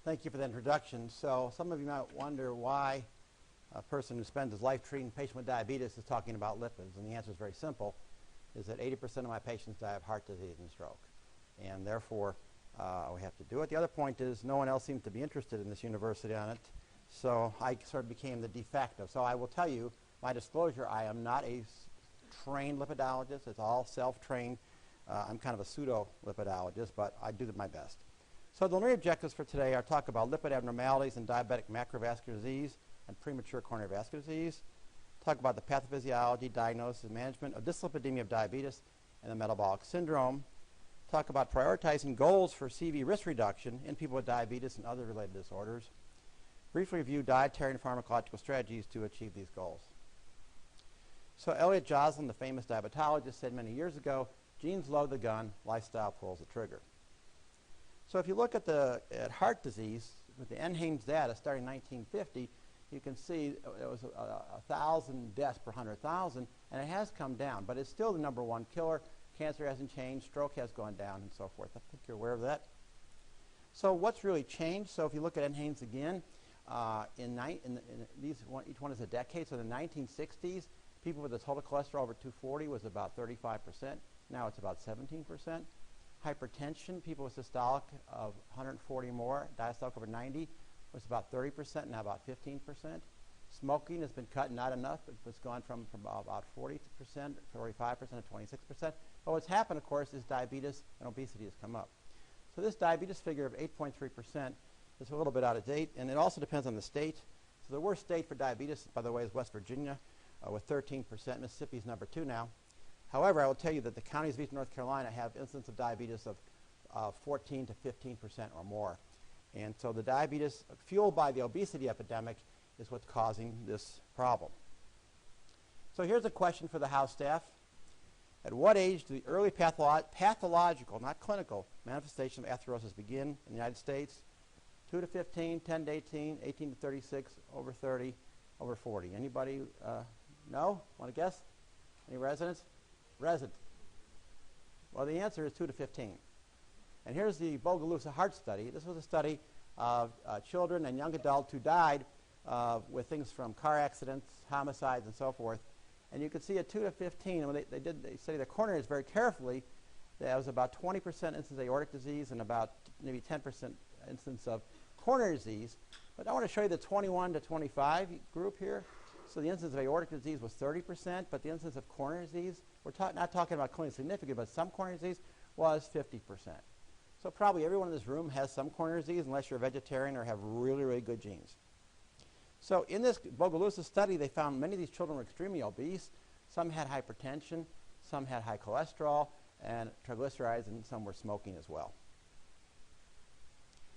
Thank you for the introduction. So some of you might wonder why a person who spends his life treating a patient with diabetes is talking about lipids. And the answer is very simple, is that 80% of my patients die of heart disease and stroke. And therefore, we have to do it. The other point is no one else seems to be interested in this university on it. So I sort of became the de facto. So I will tell you, my disclosure, I am not a trained lipidologist. It's all self-trained. I'm kind of a pseudo-lipidologist, but I do my best. So the learning objectives for today are talk about lipid abnormalities in diabetic macrovascular disease and premature coronary vascular disease, talk about the pathophysiology, diagnosis, and management of dyslipidemia of diabetes and the metabolic syndrome, talk about prioritizing goals for CV risk reduction in people with diabetes and other related disorders, briefly review dietary and pharmacological strategies to achieve these goals. So Elliot Joslin, the famous diabetologist, said many years ago, genes load the gun, lifestyle pulls the trigger. So if you look at heart disease, with the NHANES data starting in 1950, you can see it was 1,000 deaths per 100,000, and it has come down, but it's still the #1 killer. Cancer hasn't changed, stroke has gone down, and so forth. I think you're aware of that. So what's really changed? So if you look at NHANES again, each one is a decade. So in the 1960s, people with a total cholesterol over 240 was about 35%. Now it's about 17%. Hypertension, people with systolic of 140 or more, diastolic over 90, was about 30%, now about 15%. Smoking has been cut, not enough. It's gone from about 40%, 45% to 26%. But what's happened, of course, is diabetes and obesity has come up. So this diabetes figure of 8.3% is a little bit out of date, and it also depends on the state. So the worst state for diabetes, by the way, is West Virginia with 13%. Mississippi is #2 now. However, I will tell you that the counties of eastern North Carolina have incidence of diabetes of 14 to 15% or more. And so the diabetes fueled by the obesity epidemic is what's causing this problem. So here's a question for the House staff. At what age do the early pathological, not clinical, manifestation of atherosclerosis begin in the United States? 2 to 15, 10 to 18, 18 to 36, over 30, over 40. Anybody know? Want to guess? Any residents? Resident. Well, the answer is 2 to 15. And here's the Bogalusa heart study. This was a study of children and young adults who died with things from car accidents, homicides, and so forth. And you can see at 2 to 15, and when they studied the coronaries very carefully, there was about 20% incidence of aortic disease and about maybe 10% incidence of coronary disease. But I want to show you the 21 to 25 group here. So the incidence of aortic disease was 30%, but the incidence of coronary disease, we're not talking about clinically significant, but some coronary disease was 50%. So probably everyone in this room has some coronary disease unless you're a vegetarian or have really, really good genes. So in this Bogalusa study, they found many of these children were extremely obese. Some had hypertension, some had high cholesterol and triglycerides, and some were smoking as well.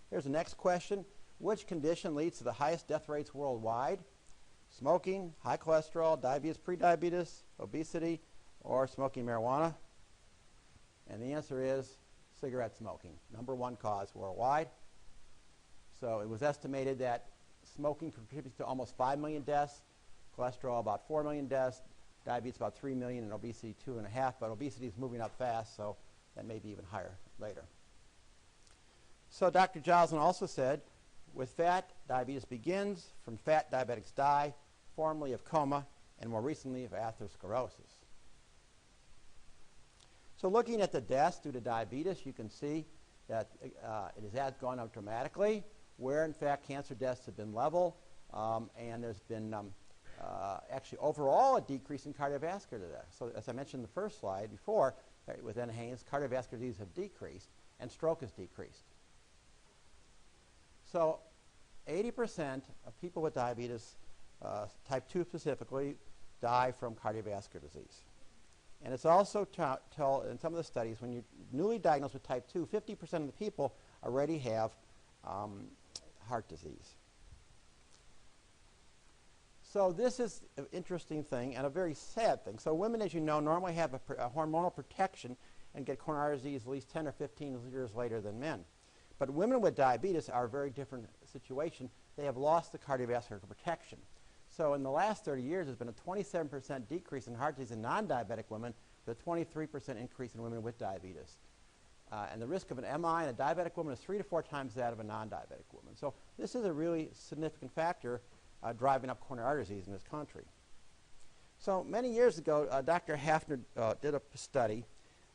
Here's the next question. Which condition leads to the highest death rates worldwide? Smoking, high cholesterol, diabetes, prediabetes, obesity, or smoking marijuana? And the answer is cigarette smoking, #1 cause worldwide. So it was estimated that smoking contributes to almost 5 million deaths, cholesterol about 4 million deaths, diabetes about 3 million, and obesity 2.5. But obesity is moving up fast, so that may be even higher later. So Dr. Joslin also said, with fat, diabetes begins. From fat, diabetics die, formerly of coma, and more recently of atherosclerosis. So looking at the deaths due to diabetes, you can see that it has gone up dramatically, where in fact cancer deaths have been level, and there's been actually overall a decrease in cardiovascular deaths. So as I mentioned in the first slide before, with NHANES, cardiovascular disease have decreased, and stroke has decreased. So 80% of people with diabetes, type 2 specifically, die from cardiovascular disease. And it's also told in some of the studies, when you're newly diagnosed with type 2, 50% of the people already have heart disease. So this is an interesting thing and a very sad thing. So women, as you know, normally have a hormonal protection and get coronary disease at least 10 or 15 years later than men. But women with diabetes are a very different situation. They have lost the cardiovascular protection. So in the last 30 years, there's been a 27% decrease in heart disease in non-diabetic women, with a 23% increase in women with diabetes. And the risk of an MI in a diabetic woman is 3 to 4 times that of a non-diabetic woman. So this is a really significant factor driving up coronary artery disease in this country. So many years ago, Dr. Hafner did a study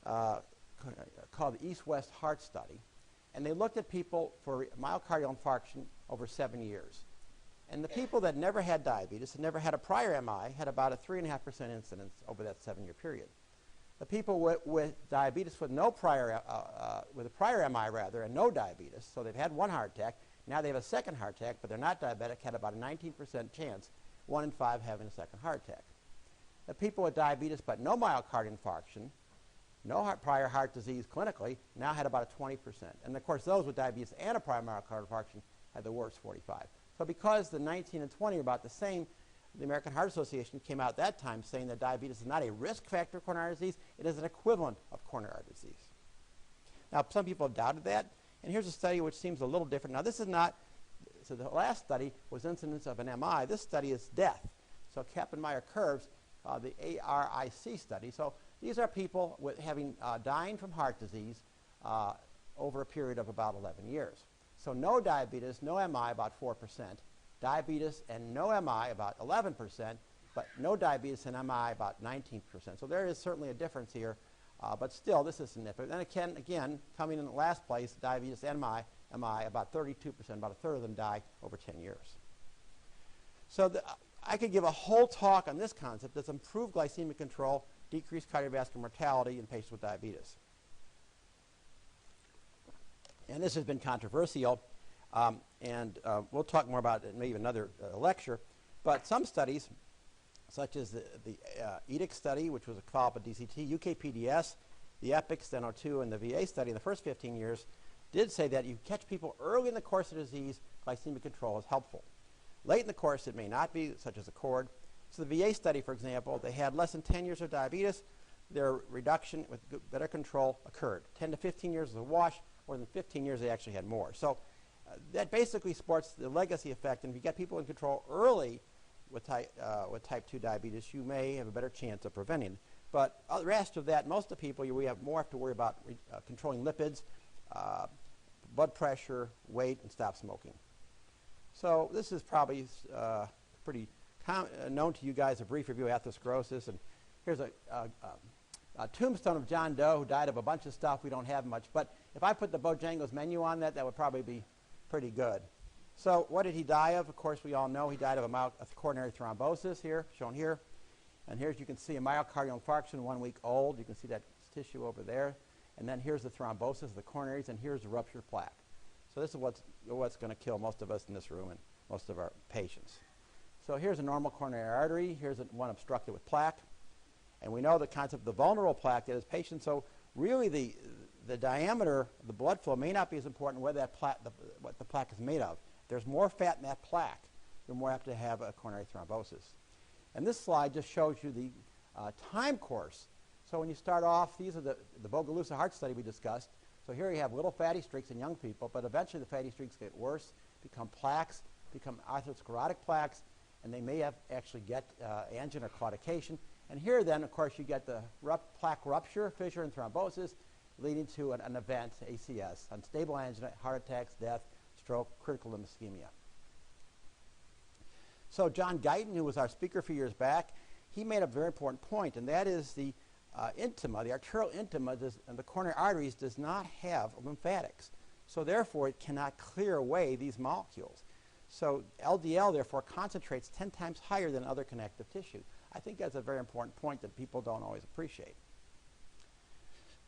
called the East-West Heart Study. And they looked at people for myocardial infarction over 7 years. And the people that never had diabetes and never had a prior MI had about a 3.5% incidence over that 7-year period. The people with diabetes with no prior, with a prior MI rather, and no diabetes, so they've had one heart attack, now they have a second heart attack, but they're not diabetic, had about a 19% chance, 1 in 5 having a second heart attack. The people with diabetes but no myocardial infarction, no prior heart disease clinically, now had about a 20%. And of course, those with diabetes and a prior myocardial infarction had the worst 45. So because the 19 and 20 are about the same, the American Heart Association came out at that time saying that diabetes is not a risk factor of coronary disease, it is an equivalent of coronary disease. Now, some people have doubted that, and here's a study which seems a little different. Now, this is not, so the last study was incidence of an MI. This study is death. So Kaplan-Meier curves, the ARIC study. So these are people with dying from heart disease over a period of about 11 years. So no diabetes, no MI, about 4%. Diabetes and no MI, about 11%, but no diabetes and MI, about 19%. So there is certainly a difference here, but still, this is significant. And again, coming in the last place, diabetes and MI, about 32%, about a third of them die over 10 years. So I could give a whole talk on this concept. That's improved glycemic control, decreased cardiovascular mortality in patients with diabetes. And this has been controversial. And we'll talk more about it in maybe another lecture. But some studies, such as the EDIC study, which was a follow-up of DCT, UKPDS, the EPIC, STENO2, and the VA study in the first 15 years, did say that you catch people early in the course of disease, glycemic control is helpful. Late in the course, it may not be, such as a cord. So the VA study, for example, they had less than 10 years of diabetes. Their reduction with better control occurred. 10 to 15 years was a wash. More than 15 years, they actually had more. So that basically supports the legacy effect. And if you get people in control early with type 2 diabetes, you may have a better chance of preventing. But the rest of that, most of the people, we have more to worry about controlling lipids, blood pressure, weight, and stop smoking. So this is probably pretty known to you guys, a brief review of atherosclerosis. And here's a tombstone of John Doe who died of a bunch of stuff. We don't have much. But if I put the Bojangles menu on that, that would probably be pretty good. So what did he die of? Of course, we all know he died of a coronary thrombosis here, shown here. And here you can see a myocardial infarction, 1 week old. You can see that tissue over there. And then here's the thrombosis of the coronaries, and here's the ruptured plaque. So this is what's going to kill most of us in this room and most of our patients. So here's a normal coronary artery. Here's one obstructed with plaque. And we know the concept of the vulnerable plaque that is patient. So really the diameter of the blood flow may not be as important whether that what the plaque is made of. If there's more fat in that plaque, you're more apt to have a coronary thrombosis. And this slide just shows you the time course. So when you start off, these are the Bogalusa heart study we discussed. So here you have little fatty streaks in young people, but eventually the fatty streaks get worse, become plaques, become atherosclerotic plaques, and they may actually get angina or claudication. And here then, of course, you get the plaque rupture, fissure, and thrombosis, leading to an event, ACS, unstable angina, heart attacks, death, stroke, critical limb ischemia. So John Guyton, who was our speaker a few years back, he made a very important point, and that is the intima, the arterial intima and the coronary arteries does not have lymphatics. So therefore, it cannot clear away these molecules. So LDL, therefore, concentrates 10 times higher than other connective tissue. I think that's a very important point that people don't always appreciate.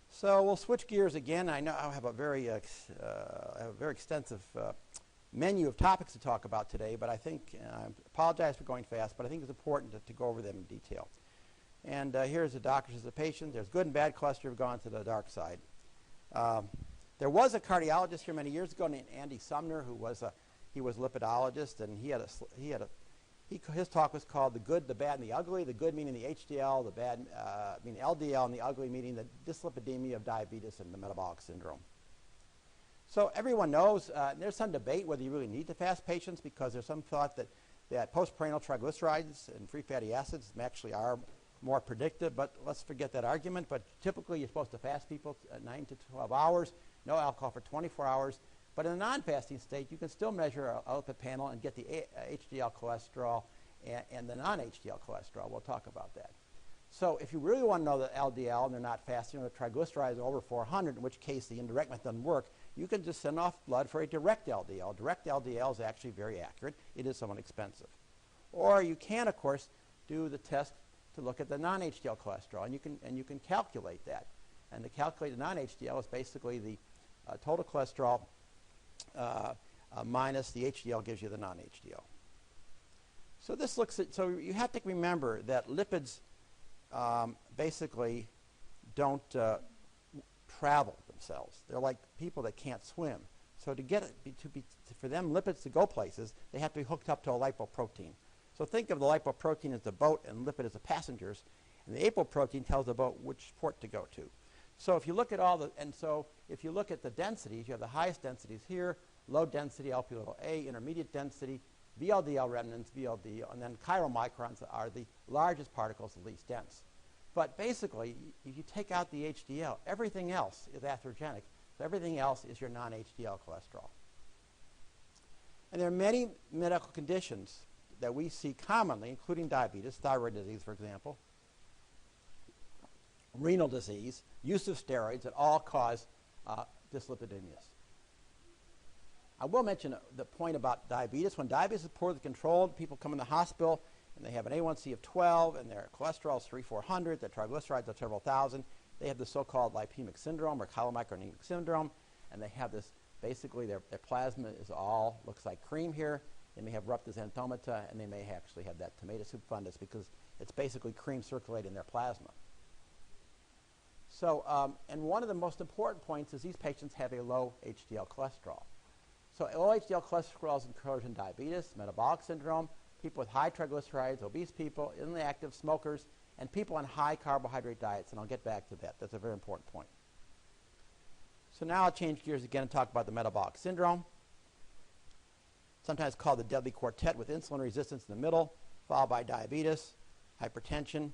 So we'll switch gears again. I know I have a very extensive menu of topics to talk about today, but I think, I apologize for going fast, but I think it's important to go over them in detail. And here's the doctor as a patient. There's good and bad cholesterol have gone to the dark side. There was a cardiologist here many years ago named Andy Sumner who was he was a lipidologist, and his talk was called The Good, the Bad, and the Ugly. The good meaning the HDL, the bad meaning LDL, and the ugly meaning the dyslipidemia of diabetes and the metabolic syndrome. So everyone knows there's some debate whether you really need to fast patients because there's some thought that postprandial triglycerides and free fatty acids actually are more predictive, but let's forget that argument. But typically, you're supposed to fast people at 9 to 12 hours, no alcohol for 24 hours. But in a non-fasting state, you can still measure a lipid panel and get the HDL cholesterol and the non-HDL cholesterol. We'll talk about that. So if you really want to know the LDL and they're not fasting, or the triglycerides are over 400, in which case the indirect method doesn't work, you can just send off blood for a direct LDL. Direct LDL is actually very accurate. It is somewhat expensive. Or you can, of course, do the test to look at the non-HDL cholesterol, and you can calculate that. And to calculate the non-HDL is basically the total cholesterol minus the HDL gives you the non-HDL. So this looks at, so you have to remember that lipids basically don't travel themselves. They're like people that can't swim. So to get it, for them lipids to go places, they have to be hooked up to a lipoprotein. So think of the lipoprotein as the boat and lipid as the passengers, and the apoprotein tells the boat which port to go to. So if you look at all the, and so if you look at the densities, you have the highest densities here, low density Lp(a), intermediate density, VLDL remnants, VLD, and then chiromicrons are the largest particles, the least dense. But basically, if you take out the HDL, everything else is atherogenic. So everything else is your non-HDL cholesterol. And there are many medical conditions that we see commonly, including diabetes, thyroid disease, for example, renal disease, use of steroids that all cause dyslipidemias. I will mention the point about diabetes. When diabetes is poorly controlled, people come in the hospital and they have an A1C of 12 and their cholesterol is 300-400, their triglycerides are several thousand. They have the so-called lipemic syndrome or chylomicronemic syndrome, and they have this, basically their plasma is all, looks like cream here. They may have ruptus xanthomata, and they may actually have that tomato soup fundus because it's basically cream circulating in their plasma. So, and one of the most important points is these patients have a low HDL cholesterol. So low HDL cholesterol is encouraged in diabetes, metabolic syndrome, people with high triglycerides, obese people, inactive smokers, and people on high carbohydrate diets, and I'll get back to that. That's a very important point. So now I'll change gears again and talk about the metabolic syndrome, sometimes called the deadly quartet, with insulin resistance in the middle, followed by diabetes, hypertension,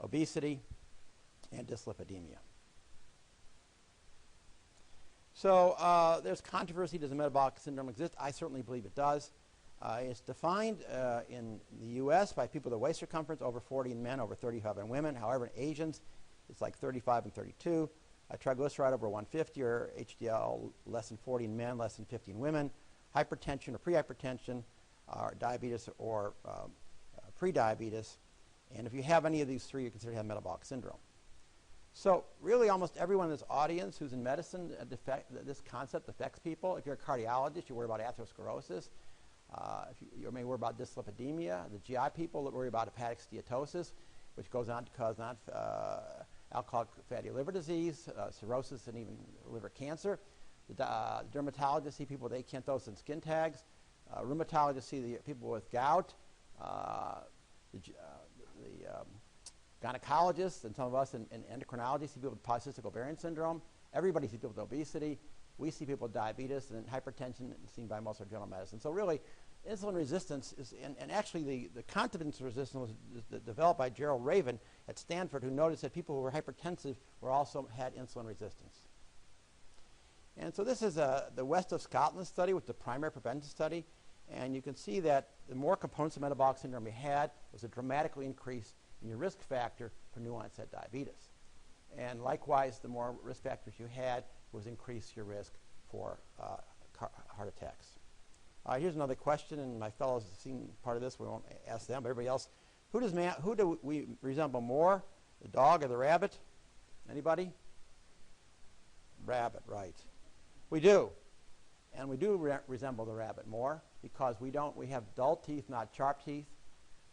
obesity, and dyslipidemia. So there's controversy. Does a metabolic syndrome exist? I certainly believe it does. It's defined in the U.S. by people with a waist circumference over 40 in men, over 35 in women. However, in Asians, it's like 35 and 32. A triglyceride over 150 or HDL less than 40 in men, less than 50 in women. Hypertension or prehypertension, or diabetes or prediabetes. And if you have any of these three, you consider you have metabolic syndrome. So really almost everyone in this audience who's in medicine, this concept affects people. If you're a cardiologist, you worry about atherosclerosis. You may worry about dyslipidemia. The GI people worry about hepatic steatosis, which goes on to cause alcoholic fatty liver disease, cirrhosis, and even liver cancer. The dermatologists see people with acanthosis and skin tags. Rheumatologists see the people with gout. The gynecologists and some of us in endocrinology see people with polycystic ovarian syndrome. Everybody sees people with obesity. We see people with diabetes, and hypertension is seen by most of our general medicine. So really, insulin resistance is, and actually the continence resistance was developed by Gerald Raven at Stanford, who noticed that people who were hypertensive also had insulin resistance. And so this is the West of Scotland study, with the primary prevention study. And you can see that the more components of metabolic syndrome you had, was a dramatically increase in your risk factor for new onset diabetes. And likewise, the more risk factors you had, was increase your risk for heart attacks. Here's another question, and my fellows have seen part of this. We won't ask them, but everybody else. Who do we resemble more, the dog or the rabbit? Anybody? Rabbit, right. We do. And we do resemble the rabbit more because we have dull teeth, not sharp teeth.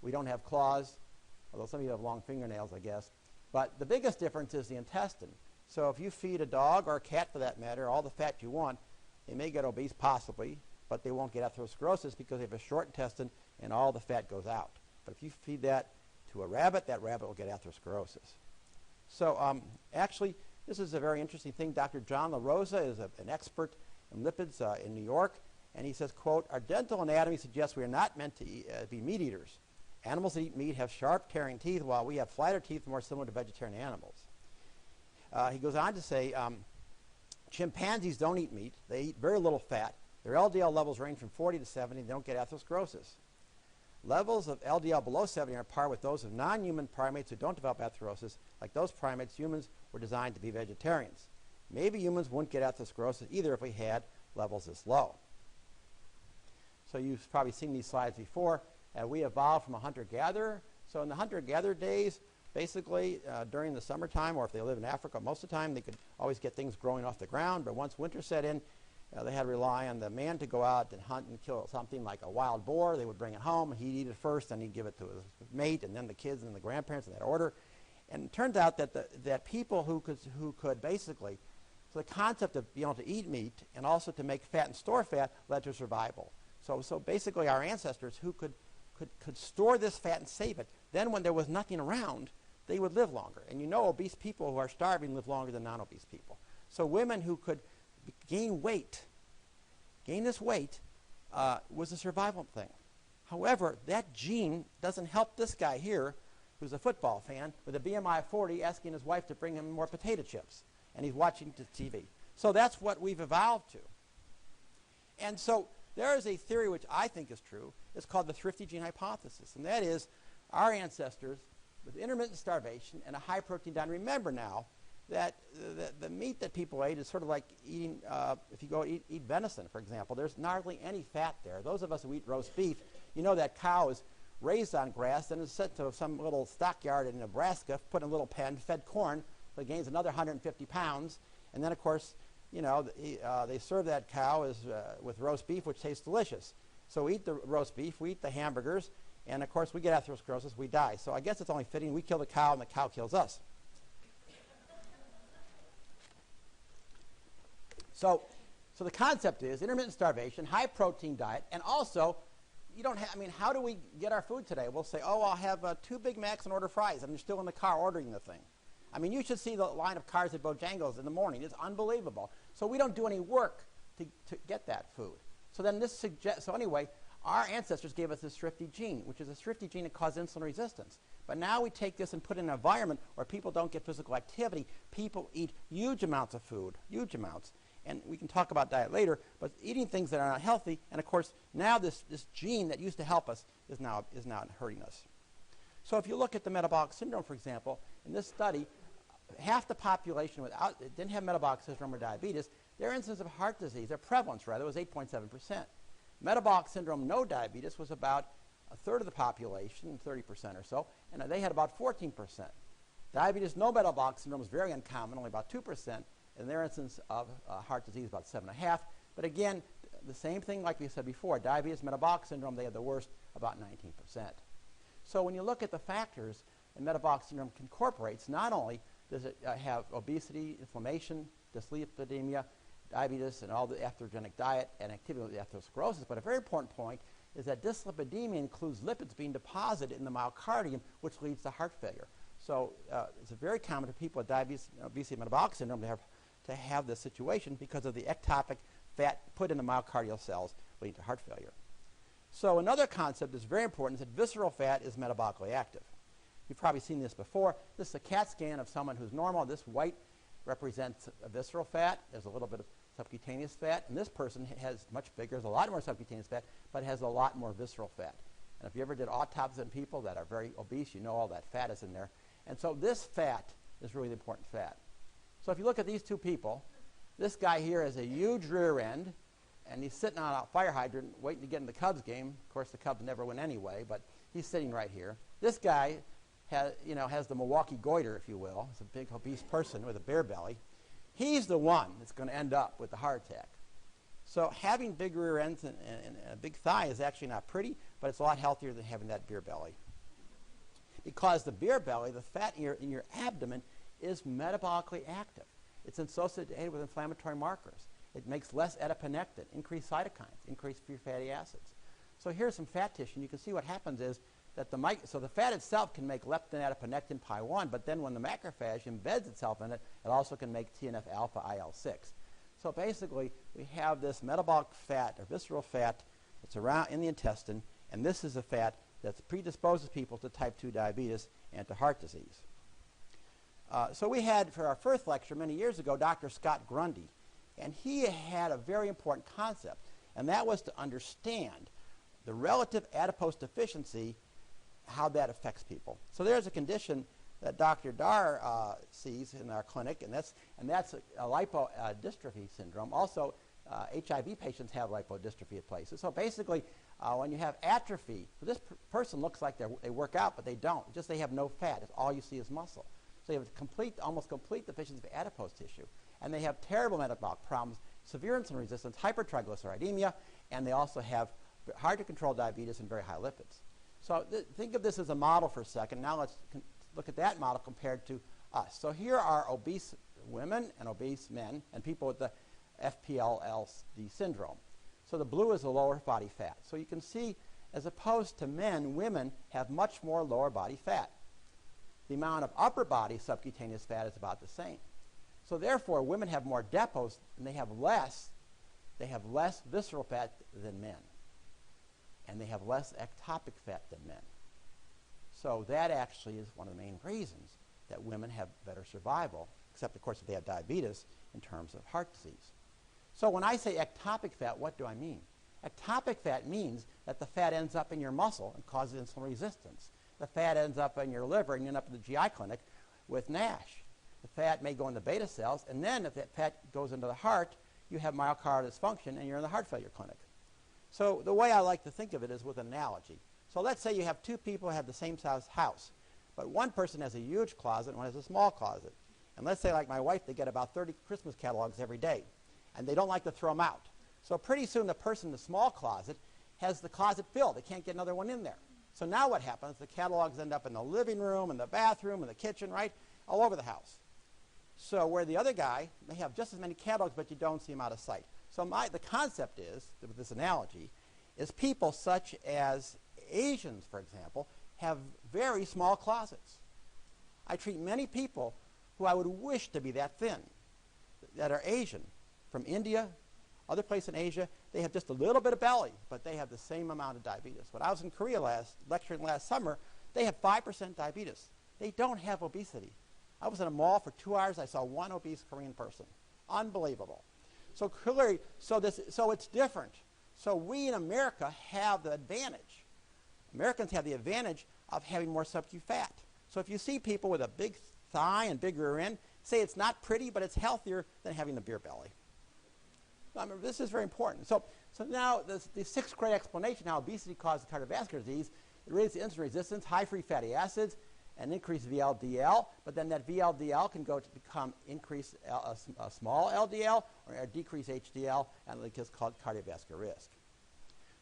We don't have claws, although some of you have long fingernails, I guess. But the biggest difference is the intestine. So if you feed a dog or a cat, for that matter, all the fat you want, they may get obese possibly, but they won't get atherosclerosis because they have a short intestine and all the fat goes out. But if you feed that to a rabbit, that rabbit will get atherosclerosis. So actually, this is a very interesting thing. Dr. John LaRosa is an expert in lipids in New York, and he says, quote, "Our dental anatomy suggests we are not meant to be meat eaters. Animals that eat meat have sharp, tearing teeth, while we have flatter teeth more similar to vegetarian animals. He goes on to say, chimpanzees don't eat meat. They eat very little fat. Their LDL levels range from 40 to 70. They don't get atherosclerosis. Levels of LDL below 70 are on par with those of non-human primates who don't develop atherosclerosis. Like those primates, humans were designed to be vegetarians. Maybe humans wouldn't get atherosclerosis either if we had levels this low. So you've probably seen these slides before. We evolved from a hunter-gatherer. So in the hunter-gatherer days, basically during the summertime, or if they live in Africa, most of the time they could always get things growing off the ground. But once winter set in, they had to rely on the man to go out and hunt and kill something like a wild boar. They would bring it home. He'd eat it first, then he'd give it to his mate, and then the kids and the grandparents in that order. And it turned out that people who could basically, so the concept of being able to eat meat and also to make fat and store fat led to survival. So basically our ancestors who could store this fat and save it, then when there was nothing around, they would live longer. And you know obese people who are starving live longer than non-obese people. So women who could gain this weight, was a survival thing. However, that gene doesn't help this guy here, who's a football fan, with a BMI of 40 asking his wife to bring him more potato chips. And he's watching TV. So that's what we've evolved to. And so there is a theory which I think is true. It's called the thrifty gene hypothesis. And that is our ancestors with intermittent starvation and a high protein diet. Remember now that the meat that people ate is sort of like eating, if you go eat venison, for example, there's hardly any fat there. Those of us who eat roast beef, you know that cow is raised on grass, then is sent to some little stockyard in Nebraska, put in a little pen, fed corn, so it gains another 150 pounds. And then, of course, you know, they serve that cow with roast beef, which tastes delicious. So we eat the roast beef, we eat the hamburgers, and, of course, we get atherosclerosis, we die. So I guess it's only fitting we kill the cow and the cow kills us. So the concept is intermittent starvation, high protein diet, and also you don't have, I mean, how do we get our food today? We'll say, oh, I'll have 2 Big Macs and order fries, and you're still in the car ordering the thing. I mean, you should see the line of cars at Bojangles in the morning. It's unbelievable. So we don't do any work to get that food. So then this suggests, so anyway, our ancestors gave us this thrifty gene, which is a thrifty gene that caused insulin resistance. But now we take this and put it in an environment where people don't get physical activity. People eat huge amounts of food, huge amounts. And we can talk about diet later, but eating things that are not healthy, and of course, now this gene that used to help us is now hurting us. So if you look at the metabolic syndrome, for example, in this study, half the population didn't have metabolic syndrome or diabetes. Their incidence of heart disease, their prevalence rather, was 8.7%. Metabolic syndrome, no diabetes, was about a third of the population, 30% or so, and they had about 14%. Diabetes, no metabolic syndrome is very uncommon, only about 2%. And their incidence of heart disease about 7.5. But again, the same thing like we said before, diabetes, metabolic syndrome, they had the worst, about 19%. So when you look at the factors that metabolic syndrome incorporates, not only does it have obesity, inflammation, dyslipidemia, diabetes, and all the atherogenic diet and activity with atherosclerosis, but a very important point is that dyslipidemia includes lipids being deposited in the myocardium, which leads to heart failure. So it's very common to people with diabetes, obesity, metabolic syndrome to have this situation because of the ectopic fat put in the myocardial cells leading to heart failure. So another concept that's very important is that visceral fat is metabolically active. You've probably seen this before. This is a CAT scan of someone who's normal. This white represents a visceral fat. There's a little bit of subcutaneous fat. And this person has much bigger, there's a lot more subcutaneous fat, but has a lot more visceral fat. And if you ever did autopsies on people that are very obese, you know all that fat is in there. And so this fat is really the important fat. So if you look at these two people, this guy here has a huge rear end, and he's sitting on a fire hydrant waiting to get in the Cubs game. Of course, the Cubs never win anyway, but he's sitting right here. This guy has the Milwaukee goiter, if you will. He's a big obese person with a bear belly. He's the one that's going to end up with the heart attack. So having big rear ends and a big thigh is actually not pretty, but it's a lot healthier than having that beer belly. Because the beer belly, the fat in your abdomen, is metabolically active. It's associated with inflammatory markers. It makes less adiponectin, increased cytokines, increased free fatty acids. So here's some fat tissue, and you can see what happens is that so the fat itself can make leptin, adiponectin, pi1, but then when the macrophage embeds itself in it, it also can make TNF-alpha, IL-6. So basically, we have this metabolic fat, or visceral fat, that's around in the intestine, and this is a fat that predisposes people to type 2 diabetes and to heart disease. So we had, for our first lecture many years ago, Dr. Scott Grundy, and he had a very important concept, and that was to understand the relative adipose deficiency, how that affects people. So there's a condition that Dr. Dar sees in our clinic, and that's a lipodystrophy syndrome. Also, HIV patients have lipodystrophy at places. So basically, when you have atrophy, this person looks like they work out, but they don't. Just they have no fat. It's all you see is muscle. So you have a almost complete deficiency of adipose tissue. And they have terrible metabolic problems, severe insulin resistance, hypertriglyceridemia, and they also have hard-to-control diabetes and very high lipids. So think of this as a model for a second. Now let's look at that model compared to us. So here are obese women and obese men and people with the FPLLD syndrome. So the blue is the lower body fat. So you can see, as opposed to men, women have much more lower body fat. The amount of upper body subcutaneous fat is about the same. So therefore, women have more depots and they have less visceral fat than men. And they have less ectopic fat than men. So that actually is one of the main reasons that women have better survival, except of course if they have diabetes, in terms of heart disease. So when I say ectopic fat, what do I mean? Ectopic fat means that the fat ends up in your muscle and causes insulin resistance. The fat ends up in your liver and you end up in the GI clinic with NASH. The fat may go in the beta cells, and then if that fat goes into the heart, you have myocardial dysfunction and you're in the heart failure clinic. So the way I like to think of it is with an analogy. So let's say you have two people who have the same size house, but one person has a huge closet and one has a small closet. And let's say, like my wife, they get about 30 Christmas catalogs every day, and they don't like to throw them out. So pretty soon the person in the small closet has the closet filled. They can't get another one in there. So now what happens? The catalogs end up in the living room, in the bathroom, in the kitchen, right? All over the house. So where the other guy may have just as many catalogs, but you don't see them out of sight. So the concept is, with this analogy, is people such as Asians, for example, have very small closets. I treat many people who I would wish to be that thin, that are Asian, from India, other places in Asia. They have just a little bit of belly, but they have the same amount of diabetes. When I was in Korea lecturing last summer, they have 5% diabetes. They don't have obesity. I was in a mall for 2 hours. I saw one obese Korean person. Unbelievable. So clearly, so it's different. So we in America have the advantage. Americans have the advantage of having more sub-Q fat. So if you see people with a big thigh and big rear end, say it's not pretty, but it's healthier than having the beer belly. I mean, this is very important. So now the sixth grade explanation how obesity causes cardiovascular disease, it raises insulin resistance, high free fatty acids, and increased VLDL, but then that VLDL can go to become increased small LDL or decrease HDL, and it's called cardiovascular risk.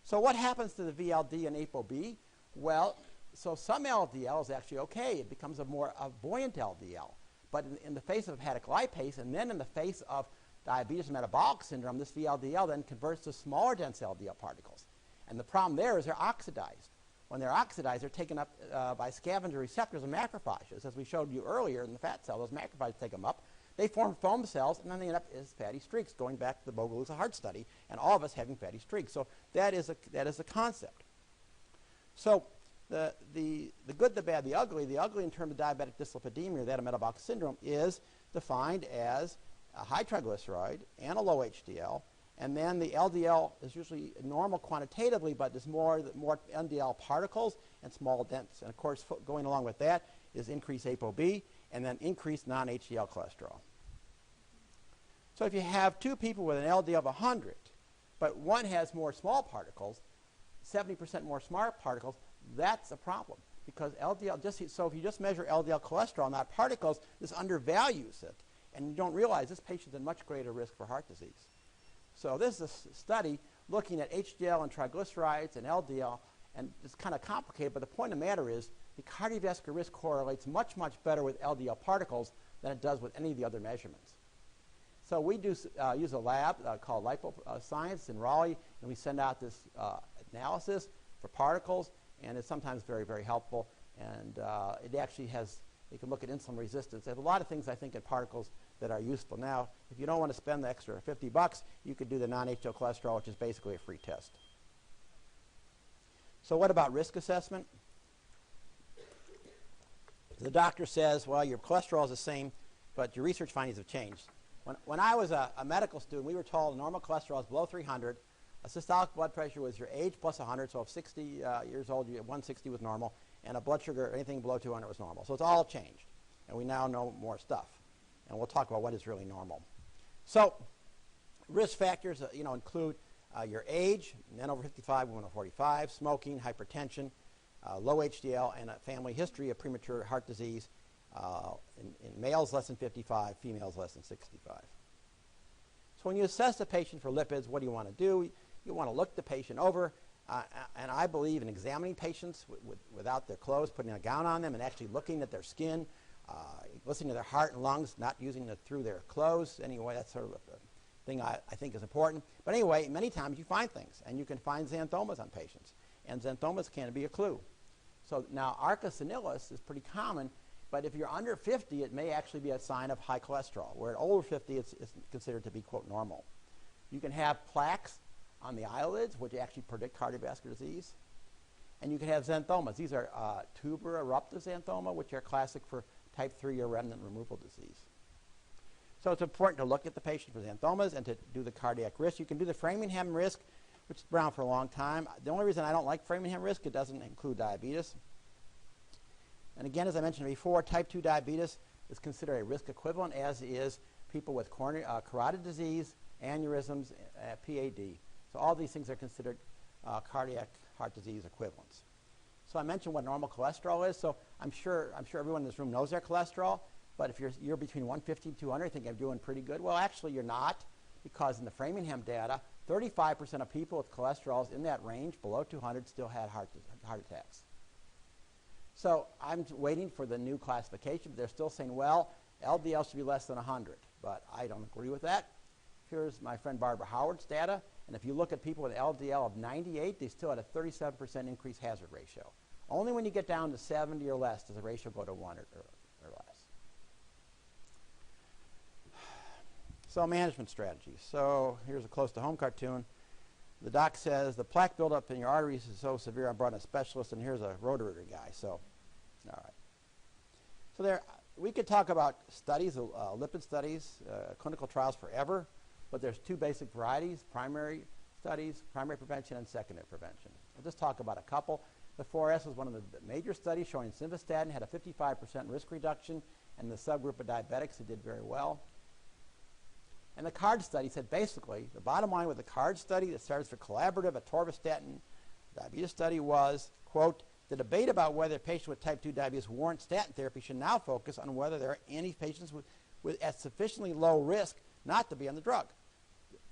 So what happens to the VLD and ApoB? Well, so some LDL is actually okay. It becomes a more buoyant LDL. But in the face of hepatic lipase, and then in the face of diabetes and metabolic syndrome, this VLDL then converts to smaller dense LDL particles. And the problem there is they're oxidized. When they're oxidized, they're taken up by scavenger receptors and macrophages. As we showed you earlier in the fat cell, those macrophages take them up. They form foam cells, and then they end up as fatty streaks, going back to the Bogalusa heart study, and all of us having fatty streaks. So that is a concept. So the good, the bad, the ugly in terms of diabetic dyslipidemia, or that of metabolic syndrome, is defined as a high triglyceride and a low HDL, and then the LDL is usually normal quantitatively, but there's more LDL particles and small dents. And of course, going along with that is increased ApoB and then increased non-HDL cholesterol. So if you have two people with an LDL of 100, but one has more small particles, 70% more smart particles, that's a problem. Because LDL, so if you just measure LDL cholesterol, not particles, this undervalues it. And you don't realize this patient's at much greater risk for heart disease. So this is a study looking at HDL and triglycerides and LDL, and it's kind of complicated, but the point of the matter is the cardiovascular risk correlates much, much better with LDL particles than it does with any of the other measurements. So we do use a lab called LipoScience in Raleigh, and we send out this analysis for particles, and it's sometimes very, very helpful. And it actually has, you can look at insulin resistance. There's a lot of things, I think, in particles that are useful. Now, if you don't want to spend the extra $50, you could do the non-HDL cholesterol, which is basically a free test. So what about risk assessment? The doctor says, well, your cholesterol is the same, but your research findings have changed. When I was a medical student, we were told normal cholesterol is below 300. A systolic blood pressure was your age plus 100. So if 60 years old, 160 was normal. And a blood sugar, anything below 200 was normal. So it's all changed. And we now know more stuff. And we'll talk about what is really normal. So risk factors include your age, men over 55, women over 45, smoking, hypertension, low HDL, and a family history of premature heart disease in males less than 55, females less than 65. So when you assess a patient for lipids, what do you want to do? You want to look the patient over, and I believe in examining patients without their clothes, putting a gown on them, and actually looking at their skin, listening to their heart and lungs, not using it through their clothes. Anyway, that's sort of a thing I think is important. But anyway, many times you find things, and you can find xanthomas on patients, and xanthomas can be a clue. So now arca senilis is pretty common, but if you're under 50, it may actually be a sign of high cholesterol, where at over 50, it's considered to be, quote, normal. You can have plaques on the eyelids, which actually predict cardiovascular disease. And you can have xanthomas. These are tuber eruptive xanthoma, which are classic for type 3 or remnant removal disease. So it's important to look at the patient for xanthomas and to do the cardiac risk. You can do the Framingham risk, which is around for a long time. The only reason I don't like Framingham risk, it doesn't include diabetes. And again, as I mentioned before, type 2 diabetes is considered a risk equivalent, as is people with carotid disease, aneurysms, PAD. So all these things are considered cardiac heart disease equivalents. So I mentioned what normal cholesterol is. So I'm sure everyone in this room knows their cholesterol. But if you're between 150 and 200, I think I'm doing pretty good. Well, actually, you're not, because in the Framingham data, 35% of people with cholesterols in that range, below 200, still had heart attacks. So I'm waiting for the new classification. But they're still saying, well, LDL should be less than 100. But I don't agree with that. Here's my friend Barbara Howard's data. And if you look at people with LDL of 98, they still had a 37% increased hazard ratio. Only when you get down to 70 or less does the ratio go to 1 or less. So management strategies. So here's a close-to-home cartoon. The doc says the plaque buildup in your arteries is so severe I brought in a specialist, and here's a rotary guy. So, all right. So we could talk about studies, lipid studies, clinical trials forever, but there's two basic varieties: primary studies, primary prevention, and secondary prevention. I'll just talk about a couple. The 4S was one of the major studies showing simvastatin had a 55% risk reduction, and the subgroup of diabetics it did very well. And the CARD study said basically, the bottom line with the CARD study that starts for collaborative atorvastatin diabetes study was, quote, the debate about whether patients with type 2 diabetes warrant statin therapy should now focus on whether there are any patients at sufficiently low risk not to be on the drug.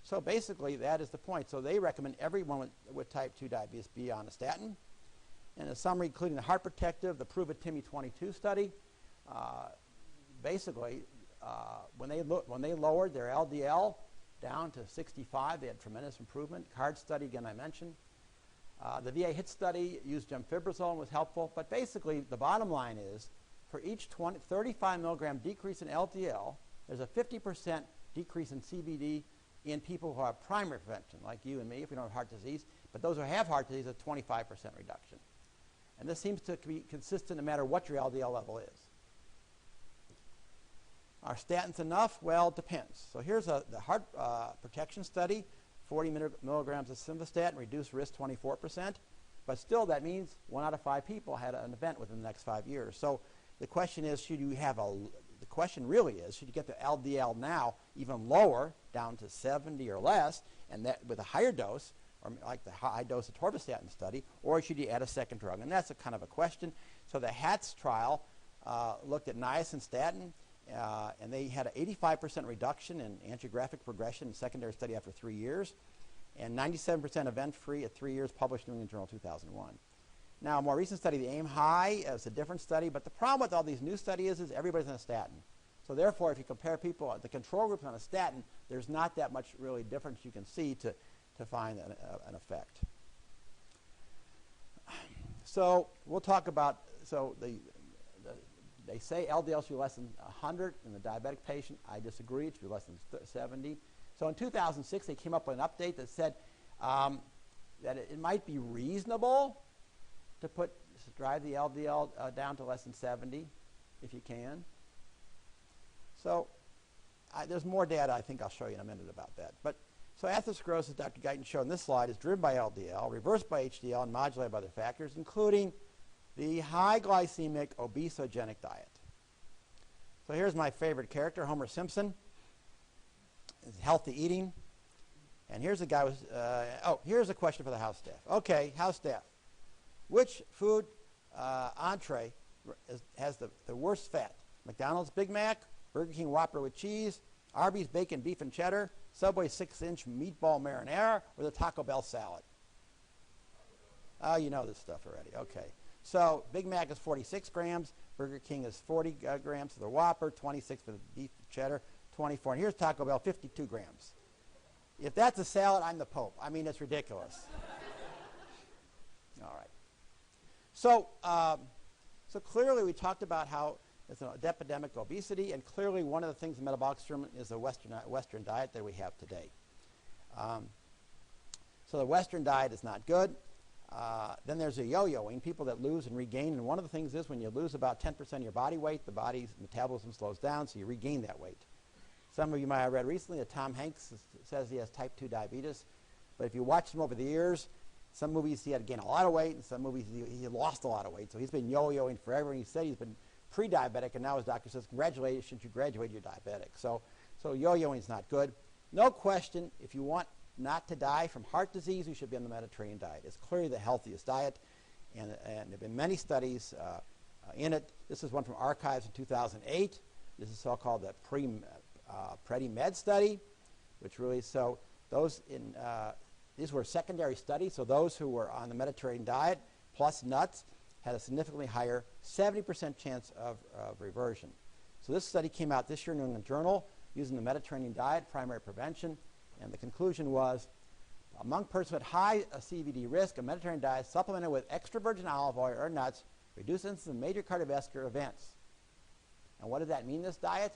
So basically, that is the point. So they recommend everyone with type 2 diabetes be on a statin. And a summary, including the heart protective, the Prove It Timmy 22 study, basically, when they lowered their LDL down to 65, they had tremendous improvement. CARD study, again, I mentioned. The VA HIT study used gemfibrozole and was helpful. But basically, the bottom line is, for each 35 milligram decrease in LDL, there's a 50% decrease in CVD in people who have primary prevention, like you and me, if we don't have heart disease. But those who have heart disease, a 25% reduction. And this seems to be consistent no matter what your LDL level is. Are statins enough? Well, it depends. So here's the heart protection study. 40 milligrams of simvastatin reduced risk 24%. But still, that means 1 out of 5 people had an event within the next 5 years. So the question is, should you get the LDL now even lower, down to 70 or less, and that with a higher dose, or like the high dose of atorvastatin study, or should you add a second drug? And that's a kind of a question. So the HATS trial looked at niacin-statin, and they had an 85% reduction in angiographic progression in secondary study after 3 years, and 97% event-free at 3 years, published in the New England Journal 2001. Now, a more recent study, the AIM-HIGH, is a different study, but the problem with all these new studies is everybody's on a statin. So therefore, if you compare people, the control groups on a statin, there's not that much really difference you can see to find an effect. So we'll talk about, they say LDL should be less than 100 in the diabetic patient. I disagree. It should be less than 70. So in 2006, they came up with an update that said that it might be reasonable to drive the LDL down to less than 70 if you can. So there's more data I think I'll show you in a minute about that. But so atherosclerosis, Dr. Guyton showed in this slide, is driven by LDL, reversed by HDL, and modulated by other factors, including the high glycemic obesogenic diet. So here's my favorite character, Homer Simpson. It's healthy eating. And here's a guy with, here's a question for the house staff. Okay, house staff. Which food entree has the worst fat? McDonald's Big Mac, Burger King Whopper with cheese, Arby's bacon, beef, and cheddar, Subway 6-inch meatball marinara, or the Taco Bell salad? Oh, you know this stuff already. Okay. So Big Mac is 46 grams, Burger King is 40 grams for the Whopper, 26 for the beef cheddar, 24. And here's Taco Bell, 52 grams. If that's a salad, I'm the Pope. I mean, it's ridiculous. All right. So, so clearly we talked about how there's an epidemic of obesity, and clearly one of the things in metabolic syndrome is the Western diet that we have today. So the Western diet is not good. Then there's a yo-yoing, people that lose and regain, and one of the things is when you lose about 10% of your body weight, the body's metabolism slows down, so you regain that weight. Some of you might have read recently that Tom Hanks says he has type 2 diabetes, but if you watch him over the years, some movies he had to gain a lot of weight, and some movies he lost a lot of weight, so he's been yo-yoing forever, and he said he's been pre-diabetic, and now his doctor says, congratulations, you graduated, you're diabetic. So yo-yoing is not good. No question, if you want not to die from heart disease, you should be on the Mediterranean diet. It's clearly the healthiest diet, and there have been many studies in it. This is one from Archives in 2008. This is so-called the Predi-Med study, which really, so those in, these were secondary studies, so those who were on the Mediterranean diet plus nuts had a significantly higher 70% chance of reversion. So this study came out this year in New England Journal using the Mediterranean diet, primary prevention, and the conclusion was among persons with high CVD risk, a Mediterranean diet supplemented with extra virgin olive oil or nuts reduced incidence of major cardiovascular events. And what does that mean, this diet?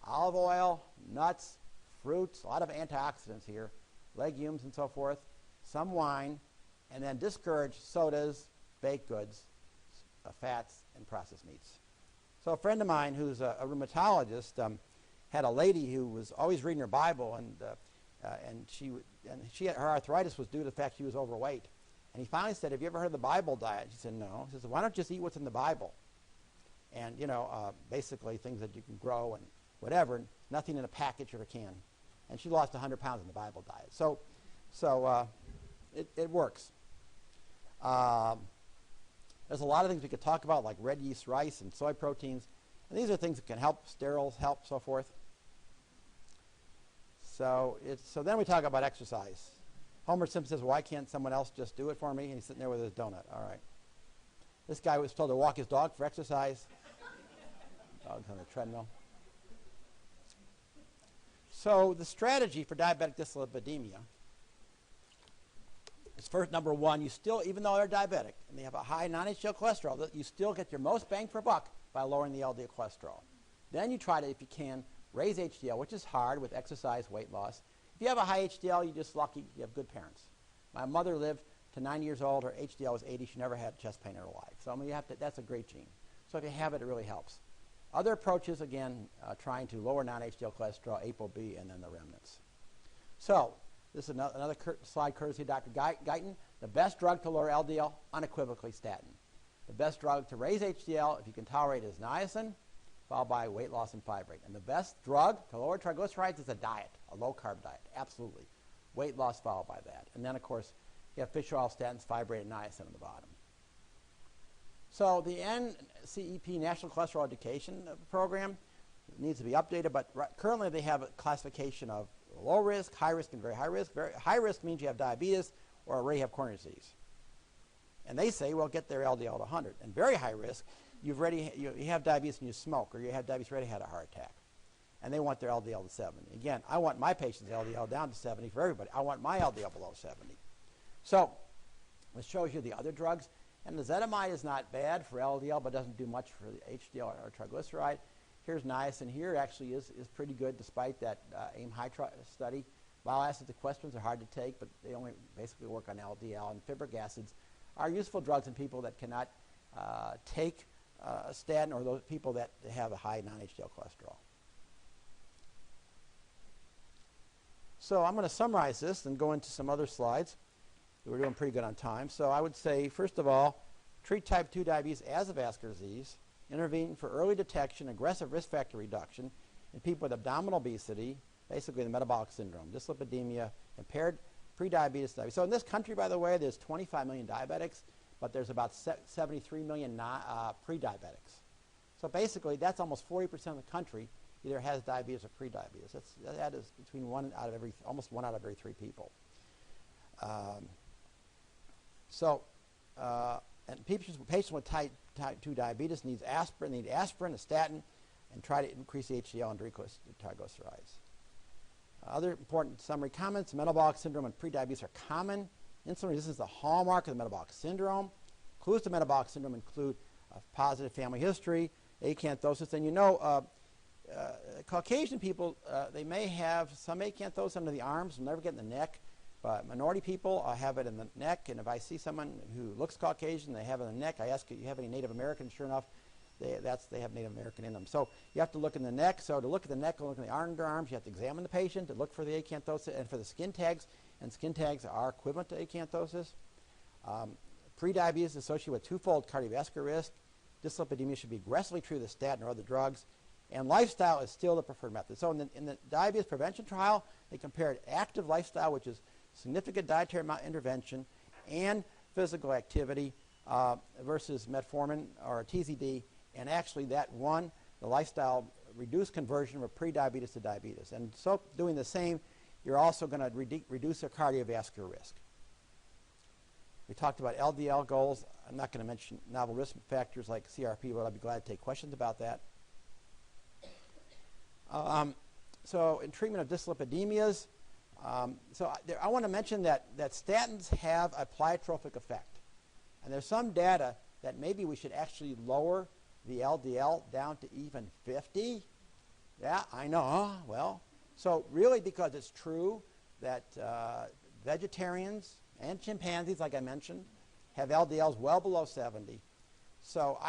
Olive oil, nuts, fruits, a lot of antioxidants here, legumes and so forth, some wine, and then discourage sodas, baked goods, fats, and processed meats. So a friend of mine who's a rheumatologist had a lady who was always reading her Bible, and her arthritis was due to the fact she was overweight. And he finally said, have you ever heard of the Bible diet? She said, no. He says, why don't you just eat what's in the Bible? And, basically things that you can grow and whatever, nothing in a package or a can. And she lost 100 pounds in the Bible diet. So it works. There's a lot of things we could talk about, like red yeast rice and soy proteins. And these are things that can help, sterols help, so forth. So then we talk about exercise. Homer Simpson says, why can't someone else just do it for me? And he's sitting there with his donut. All right. This guy was told to walk his dog for exercise. Dog's on the treadmill. So the strategy for diabetic dyslipidemia is first, number one, you still, even though they're diabetic and they have a high non-HDL cholesterol, you still get your most bang for buck by lowering the LDL cholesterol. Then you try to, if you can, raise HDL, which is hard with exercise, weight loss. If you have a high HDL, you're just lucky you have good parents. My mother lived to 90 years old. Her HDL was 80. She never had chest pain in her life. So I mean, that's a great gene. So if you have it, it really helps. Other approaches, again, trying to lower non-HDL cholesterol, ApoB, and then the remnants. So this is another slide courtesy of Dr. Guyton. The best drug to lower LDL, unequivocally statin. The best drug to raise HDL, if you can tolerate, is niacin, followed by weight loss and fibrate. And the best drug to lower triglycerides is a diet, a low-carb diet, absolutely. Weight loss followed by that. And then, of course, you have fish oil, statins, fibrate, and niacin on the bottom. So the NCEP National Cholesterol Education Program needs to be updated, but currently they have a classification of low risk, high risk, and very high risk. Very high risk means you have diabetes or already have coronary disease. And they say, well, get their LDL to 100. And very high risk, you have diabetes and you smoke, or you have diabetes already had a heart attack. And they want their LDL to 70. Again, I want my patient's LDL down to 70 for everybody. I want my LDL below 70. So this shows you the other drugs. And the ezetimibe is not bad for LDL, but doesn't do much for the HDL or triglyceride. Here's niacin here, actually is pretty good despite that AIM-HIGH study. Bile acids equestrins are hard to take, but they only basically work on LDL. And fibric acids are useful drugs in people that cannot take a statin, or those people that have a high non-HDL cholesterol. So I'm going to summarize this and go into some other slides. We're doing pretty good on time. So I would say, first of all, treat type 2 diabetes as a vascular disease, intervene for early detection, aggressive risk factor reduction in people with abdominal obesity, basically the metabolic syndrome, dyslipidemia, impaired prediabetes. So in this country, by the way, there's 25 million diabetics, but there's about 73 million pre-diabetics. So basically, that's almost 40% of the country either has diabetes or prediabetes. That is between almost one out of every 3 people. And patients with type 2 diabetes need aspirin, a statin, and try to increase the HDL and decrease triglycerides. Other important summary comments: metabolic syndrome and prediabetes are common. Insulin resistance is the hallmark of the metabolic syndrome. Clues to metabolic syndrome include a positive family history, acanthosis, and Caucasian people, they may have some acanthosis under the arms, never get in the neck, but minority people have it in the neck, and if I see someone who looks Caucasian, they have it in the neck, I ask, do you have any Native American? Sure enough, they have Native American in them. So you have to look in the neck. So to look at the neck and look at the underarms, you have to examine the patient to look for the acanthosis and for the skin tags, and skin tags are equivalent to acanthosis. Prediabetes is associated with twofold cardiovascular risk. Dyslipidemia should be aggressively treated with statin or other drugs. And lifestyle is still the preferred method. So in the diabetes prevention trial, they compared active lifestyle, which is significant dietary intervention, and physical activity versus metformin or TZD. And actually that won. The lifestyle reduced conversion from prediabetes to diabetes. And so doing the same, you're also going to reduce their cardiovascular risk. We talked about LDL goals. I'm not going to mention novel risk factors like CRP, but I'll be glad to take questions about that. So in treatment of dyslipidemias, I want to mention that statins have a pleiotropic effect. And there's some data that maybe we should actually lower the LDL down to even 50. Yeah, I know. Huh? Well, so really, because it's true that vegetarians and chimpanzees, like I mentioned, have LDLs well below 70. So,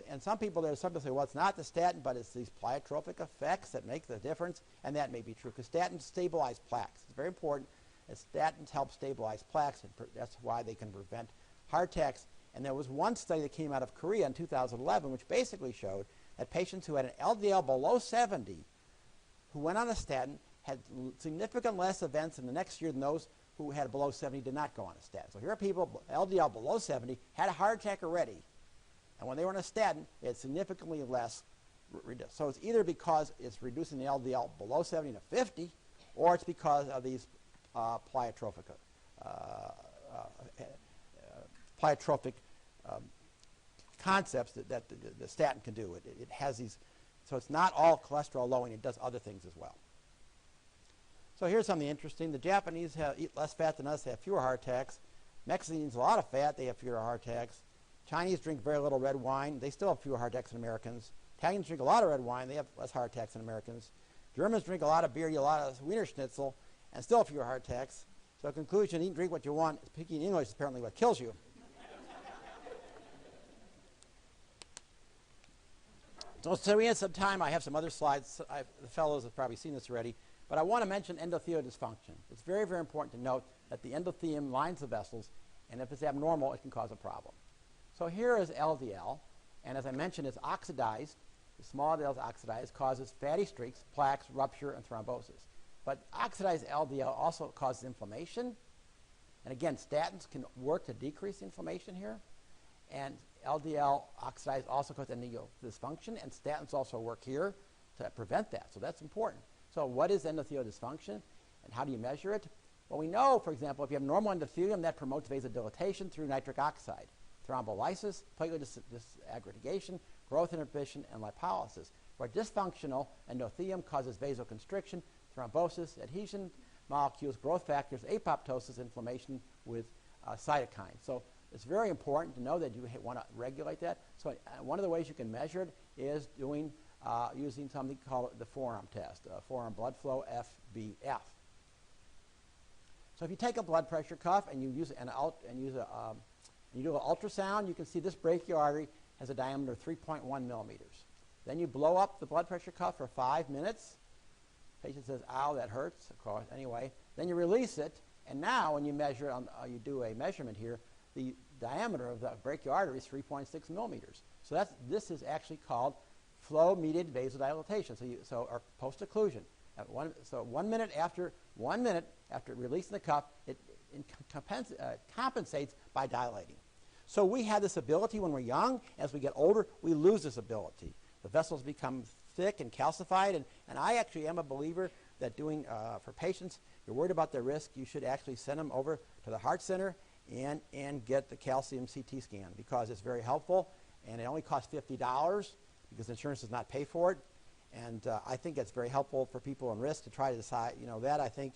and some people say, well, it's not the statin, but it's these pleiotropic effects that make the difference, and that may be true, because statins stabilize plaques. It's very important that statins help stabilize plaques, and that's why they can prevent heart attacks. And there was one study that came out of Korea in 2011, which basically showed that patients who had an LDL below 70, who went on a statin, had significant less events in the next year than those who had below 70 did not go on a statin. So here are people, LDL below 70, had a heart attack already. And when they were on a statin, they had significantly less reduced. So it's either because it's reducing the LDL below 70 to 50, or it's because of these pleiotropic concepts that the statin can do. It has these, so it's not all cholesterol lowering, it does other things as well. So here's something interesting. The Japanese eat less fat than us, they have fewer heart attacks. Mexicans eat a lot of fat, they have fewer heart attacks. Chinese drink very little red wine, they still have fewer heart attacks than Americans. Italians drink a lot of red wine, they have less heart attacks than Americans. Germans drink a lot of beer, eat a lot of Wiener Schnitzel, and still have fewer heart attacks. So conclusion, eat and drink what you want. Speaking English is apparently what kills you. So we had some time. I have some other slides. The fellows have probably seen this already. But I want to mention endothelial dysfunction. It's very, very important to note that the endothelium lines the vessels, and if it's abnormal, it can cause a problem. So here is LDL, and as I mentioned, it's oxidized. The small LDL is oxidized, causes fatty streaks, plaques, rupture, and thrombosis. But oxidized LDL also causes inflammation. And again, statins can work to decrease inflammation here. And LDL oxidized also causes endothelial dysfunction, and statins also work here to prevent that. So that's important. So what is endothelial dysfunction, and how do you measure it? Well, we know, for example, if you have normal endothelium, that promotes vasodilatation through nitric oxide, thrombolysis, platelet disaggregation, growth inhibition, and lipolysis. Where dysfunctional endothelium causes vasoconstriction, thrombosis, adhesion molecules, growth factors, apoptosis, inflammation with cytokines. So it's very important to know that you want to regulate that. So one of the ways you can measure it is using something called the forearm test, forearm blood flow, FBF. So if you take a blood pressure cuff and you use you do an ultrasound, you can see this brachial artery has a diameter of 3.1 millimeters. Then you blow up the blood pressure cuff for 5 minutes. Patient says, "Ow, that hurts." Of course, anyway. Then you release it, and now when you measure, you do a measurement here, the diameter of the brachial artery is 3.6 millimeters. So this is actually called flow-mediated vasodilatation. Or post-occlusion. So 1 minute after releasing the cuff, it compensates by dilating. So we have this ability when we're young. As we get older, we lose this ability. The vessels become thick and calcified, and I actually am a believer that doing for patients, you're worried about their risk, you should actually send them over to the heart center and get the calcium CT scan, because it's very helpful, and it only costs $50 because insurance does not pay for it. And I think it's very helpful for people in risk to try to decide, that I think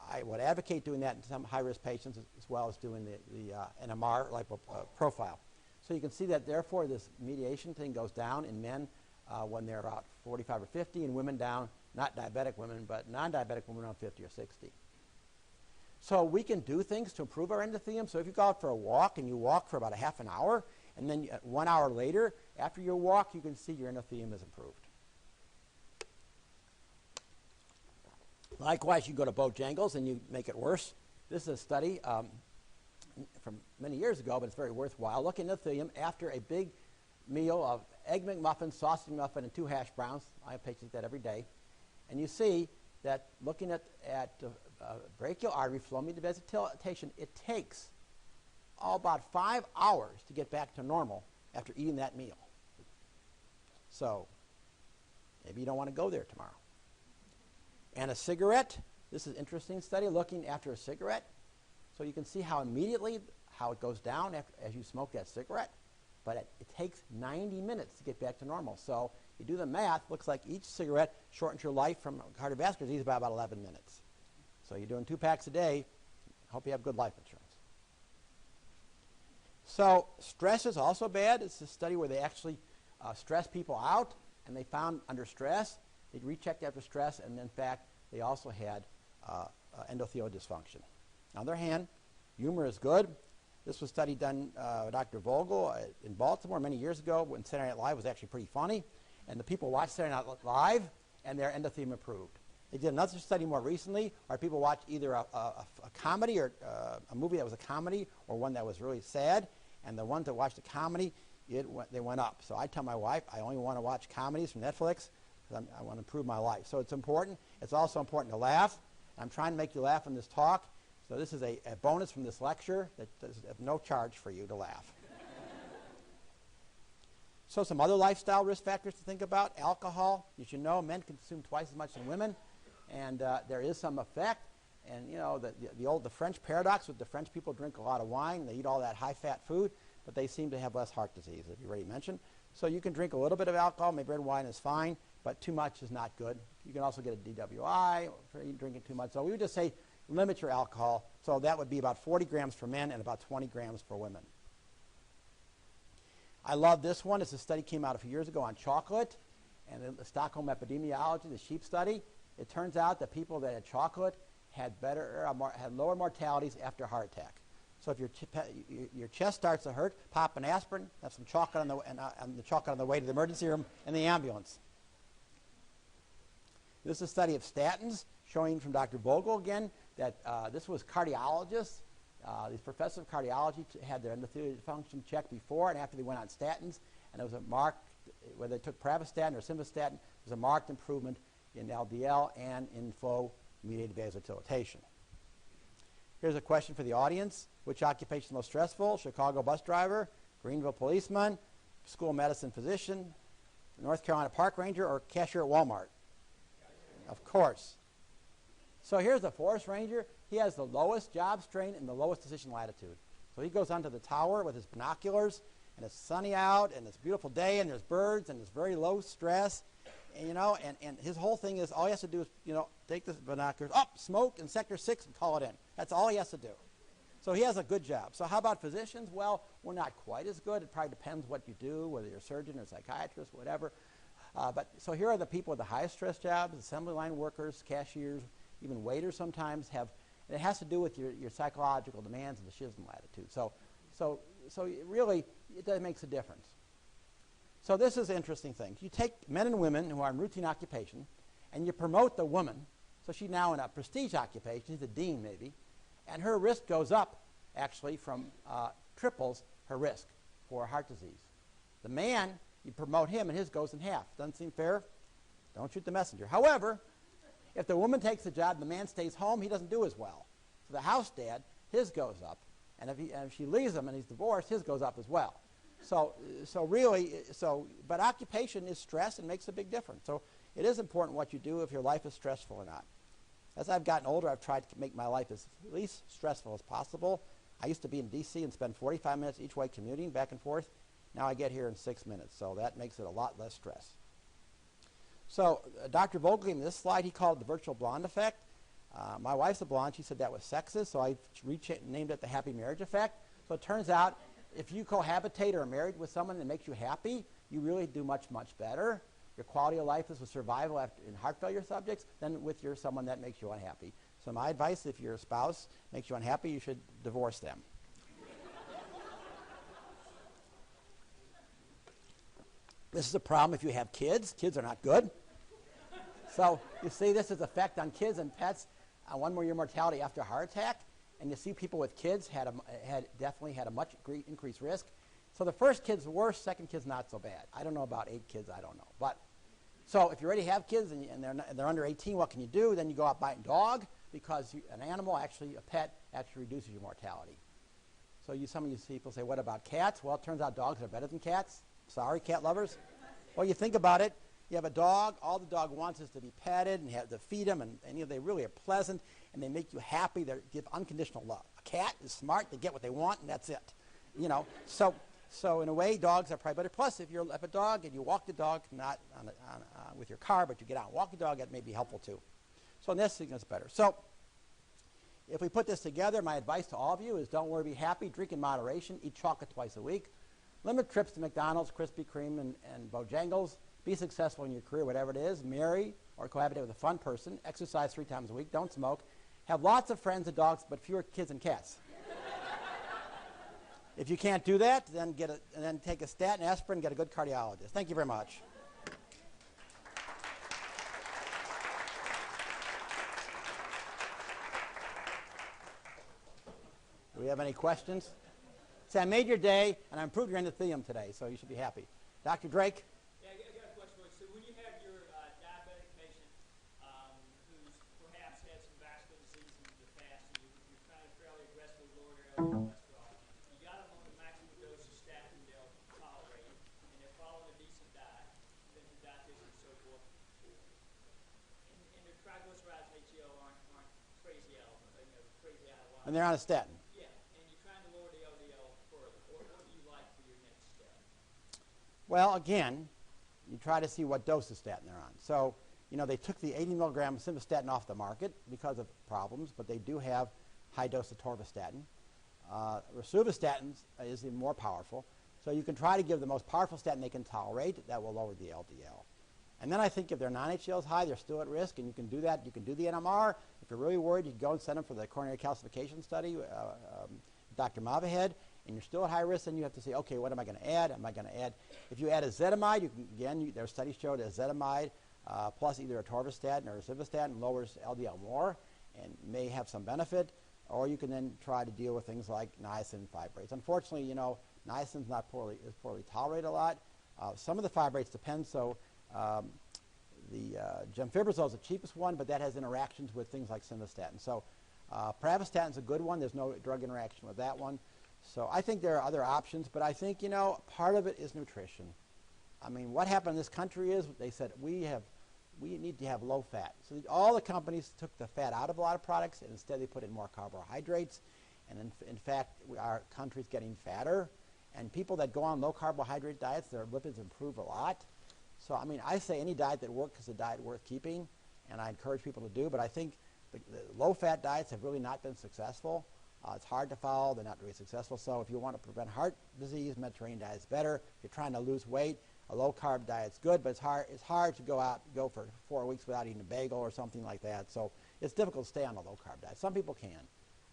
I would advocate doing that in some high-risk patients as well as doing the NMR profile. So you can see that, therefore, this mediation thing goes down in men when they're about 45 or 50, and women down, not diabetic women, but non-diabetic women around 50 or 60. So we can do things to improve our endothelium. So if you go out for a walk and you walk for about a half an hour, and then 1 hour later, after your walk, you can see your endothelium is improved. Likewise, you go to Bojangles and you make it worse. This is a study from many years ago, but it's very worthwhile. Looking at endothelium after a big meal of Egg McMuffin, sausage muffin, and 2 hash browns. I have patients that every day. And you see that looking at brachial artery flow-mediated vasodilatation, it takes about 5 hours to get back to normal after eating that meal. So maybe you don't want to go there tomorrow. And a cigarette, this is an interesting study looking after a cigarette. So you can see how immediately how it goes down as you smoke that cigarette. But it takes 90 minutes to get back to normal. So you do the math, looks like each cigarette shortens your life from cardiovascular disease by about 11 minutes. So you're doing 2 packs a day. Hope you have good life insurance. So stress is also bad. It's a study where they actually stress people out, and they found under stress, they rechecked after stress, and in fact, they also had endothelial dysfunction. On the other hand, humor is good. This was a study done by Dr. Vogel in Baltimore many years ago when Saturday Night Live was actually pretty funny. And the people watched Saturday Night Live, and their endothelium improved. They did another study more recently where people watched either a comedy or a movie that was a comedy or one that was really sad. And the ones that watched the comedy, they went up. So I tell my wife, I only want to watch comedies from Netflix because I want to improve my life. So it's important. It's also important to laugh. I'm trying to make you laugh in this talk. So this is a bonus from this lecture that does have no charge for you to laugh. So some other lifestyle risk factors to think about. Alcohol. You should know men consume twice as much as women. And there is some effect. And the French paradox with the French people drink a lot of wine. They eat all that high-fat food, but they seem to have less heart disease, as you already mentioned. So you can drink a little bit of alcohol. Maybe red wine is fine, but too much is not good. You can also get a DWI for drinking too much. So we would just say limit your alcohol. So that would be about 40 grams for men and about 20 grams for women. I love this one. It's a study came out a few years ago on chocolate and the Stockholm epidemiology, the sheep study. It turns out that people that had chocolate had lower mortalities after a heart attack. So if your chest starts to hurt, pop an aspirin, have some chocolate on the chocolate on the way to the emergency room and the ambulance. This is a study of statins showing from Dr. Vogel again that this was cardiologists. These professors of cardiology had their endothelial function checked before and after they went on statins, and there was a marked, whether they took pravastatin or simvastatin, there was a marked improvement in LDL and in flow-mediated vasodilatation. Here's a question for the audience. Which occupation is most stressful? Chicago bus driver, Greenville policeman, school of medicine physician, North Carolina park ranger, or cashier at Walmart? Of course. So here's the forest ranger. He has the lowest job strain and the lowest decision latitude. So he goes onto the tower with his binoculars, and it's sunny out, and it's a beautiful day, and there's birds, and it's very low stress. And, and his whole thing is all he has to do is, take the binoculars, smoke in Sector 6 and call it in. That's all he has to do. So he has a good job. So how about physicians? Well, we're not quite as good. It probably depends what you do, whether you're a surgeon or a psychiatrist, whatever. So here are the people with the highest stress jobs, assembly line workers, cashiers, even waiters sometimes have And it has to do with your psychological demands and the schism attitude. So really, it makes a difference. So this is an interesting thing. You take men and women who are in routine occupation, and you promote the woman. So she's now in a prestige occupation. She's a dean, maybe. And her risk goes up, actually, from triples her risk for heart disease. The man, you promote him, and his goes in half. Doesn't seem fair? Don't shoot the messenger. However, if the woman takes the job and the man stays home, he doesn't do as well. So the house dad, his goes up. And if she leaves him and he's divorced, his goes up as well. But occupation is stress and makes a big difference. So it is important what you do if your life is stressful or not. As I've gotten older, I've tried to make my life as least stressful as possible. I used to be in D.C. and spend 45 minutes each way commuting back and forth. Now I get here in 6 minutes, so that makes it a lot less stress. So Dr. Vogel, in this slide, he called it the virtual blonde effect. My wife's a blonde. She said that was sexist, so I named it the happy marriage effect. So it turns out if you cohabitate or are married with someone that makes you happy, you really do much, much better. Your quality of life is with survival in heart failure subjects than with someone that makes you unhappy. So my advice, if your spouse makes you unhappy, you should divorce them. This is a problem if you have kids. Kids are not good. So you see this is effect on kids and pets. 1 more year mortality after a heart attack. And you see people with kids definitely had a much increased risk. So the first kid's worse, second kid's not so bad. I don't know about 8 kids, I don't know. But so if you already have kids and they're under 18, what can you do? Then you go out buying a dog because a pet actually reduces your mortality. So some of you see people say, what about cats? Well, it turns out dogs are better than cats. Sorry, cat lovers. Well, you think about it. You have a dog. All the dog wants is to be petted and you have to feed them, and they really are pleasant, and they make you happy. They give unconditional love. A cat is smart. They get what they want, and that's it. So in a way, dogs are probably better. Plus, if you have a dog and you walk the dog, not with your car, but you get out and walk the dog, that may be helpful too. So in this thing, it's better. So if we put this together, my advice to all of you is don't worry, be happy, drink in moderation, eat chocolate twice a week, limit trips to McDonald's, Krispy Kreme, and Bojangles, be successful in your career, whatever it is, marry or cohabitate with a fun person, exercise 3 times a week, don't smoke, have lots of friends and dogs, but fewer kids and cats. If you can't do that, then take a statin, aspirin, and get a good cardiologist. Thank you very much. Do we have any questions? See, I made your day, and I improved your endothelium today, so you should be happy. Dr. Drake? Yeah, I got a question for you. So when you have your diabetic patient who's perhaps had some vascular disease in the past, and you're trying to fairly aggressively lower their LDL cholesterol, you got them on the maximum dose of statin they'll tolerate, and they're following a decent diet, then the dietitian and so forth, and their triglycerides and HDL aren't crazy out of line. And they're on a statin. Well, again, you try to see what dose of statin they're on. So, they took the 80 milligram simvastatin off the market because of problems, but they do have high dose of atorvastatin. Rosuvastatin is even more powerful. So you can try to give the most powerful statin they can tolerate. That will lower the LDL. And then I think if their non-HDL is high, they're still at risk, and you can do that. You can do the NMR. If you're really worried, you can go and send them for the coronary calcification study, Dr. Mavahed. And you're still at high risk, then you have to say, okay, what am I going to add? If you add ezetimibe, their studies showed ezetimibe plus either atorvastatin or simvastatin lowers LDL more and may have some benefit. Or you can then try to deal with things like niacin fibrates. Unfortunately, niacin is poorly tolerated a lot. Some of the fibrates depend. So the gemfibrozole is the cheapest one, but that has interactions with things like simvastatin. So pravastatin is a good one. There's no drug interaction with that one. So I think there are other options, but I think, part of it is nutrition. I mean, what happened in this country is they said we need to have low fat. So all the companies took the fat out of a lot of products, and instead they put in more carbohydrates. And in fact, our country's getting fatter. And people that go on low carbohydrate diets, their lipids improve a lot. So, I mean, I say any diet that works is a diet worth keeping, and I encourage people to do. But I think the low-fat diets have really not been successful. It's hard to follow. They're not really successful. So if you want to prevent heart disease, Mediterranean diet is better. If you're trying to lose weight, a low-carb diet's good, but it's hard to go for 4 weeks without eating a bagel or something like that. So it's difficult to stay on a low-carb diet. Some people can,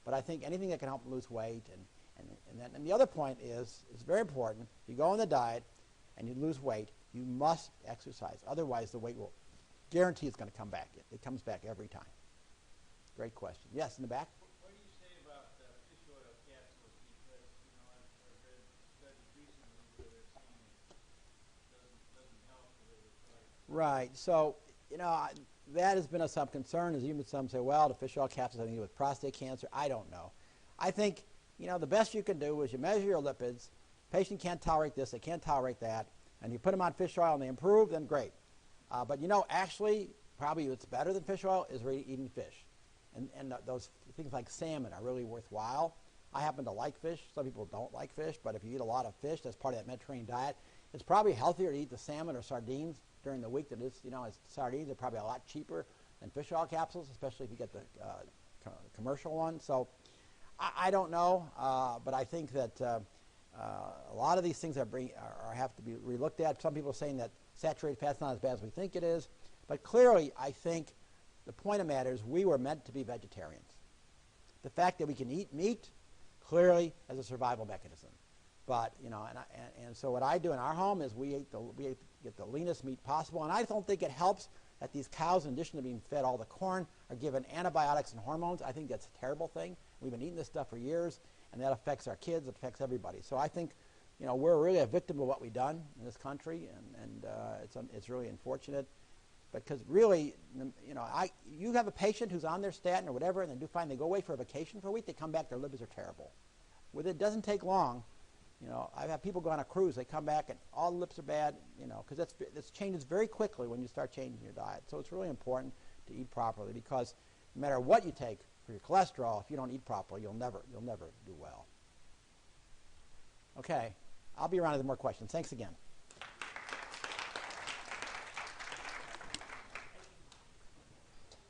but I think anything that can help them lose weight, and the other point is, it's very important, you go on the diet and you lose weight, you must exercise. Otherwise, the weight will guarantee it's going to come back. It comes back every time. Great question. Yes, in the back? What do you say about fish oil capsules? Because, I've read studies recently where they're saying it doesn't help the way they try. Right. So, that has been of some concern, as even some say, well, the fish oil capsules have anything to do with prostate cancer. I don't know. I think, the best you can do is you measure your lipids. Patient can't tolerate this, they can't tolerate that, and you put them on fish oil and they improve, then great. But actually, probably what's better than fish oil is really eating fish. And those things like salmon are really worthwhile. I happen to like fish. Some people don't like fish, but if you eat a lot of fish, that's part of that Mediterranean diet. It's probably healthier to eat the salmon or sardines during the week than it is, sardines are probably a lot cheaper than fish oil capsules, especially if you get the commercial one. So I don't know, but I think that a lot of these things have to be relooked at. Some people are saying that saturated fat's not as bad as we think it is, but clearly I think the point of the matter is we were meant to be vegetarians. The fact that we can eat meat clearly as a survival mechanism. But, and so what I do in our home is we get the leanest meat possible, and I don't think it helps that these cows, in addition to being fed all the corn, are given antibiotics and hormones. I think that's a terrible thing. We've been eating this stuff for years, and that affects our kids, it affects everybody. So I think, we're really a victim of what we've done in this country, and it's really unfortunate. Because really, you have a patient who's on their statin or whatever, and they go away for a vacation for a week, they come back, their livers are terrible. It doesn't take long. I've had people go on a cruise, they come back and all the lips are bad, because this changes very quickly when you start changing your diet. So it's really important to eat properly, because no matter what you take for your cholesterol, if you don't eat properly, you'll never do well. Okay, I'll be around with more questions. Thanks again.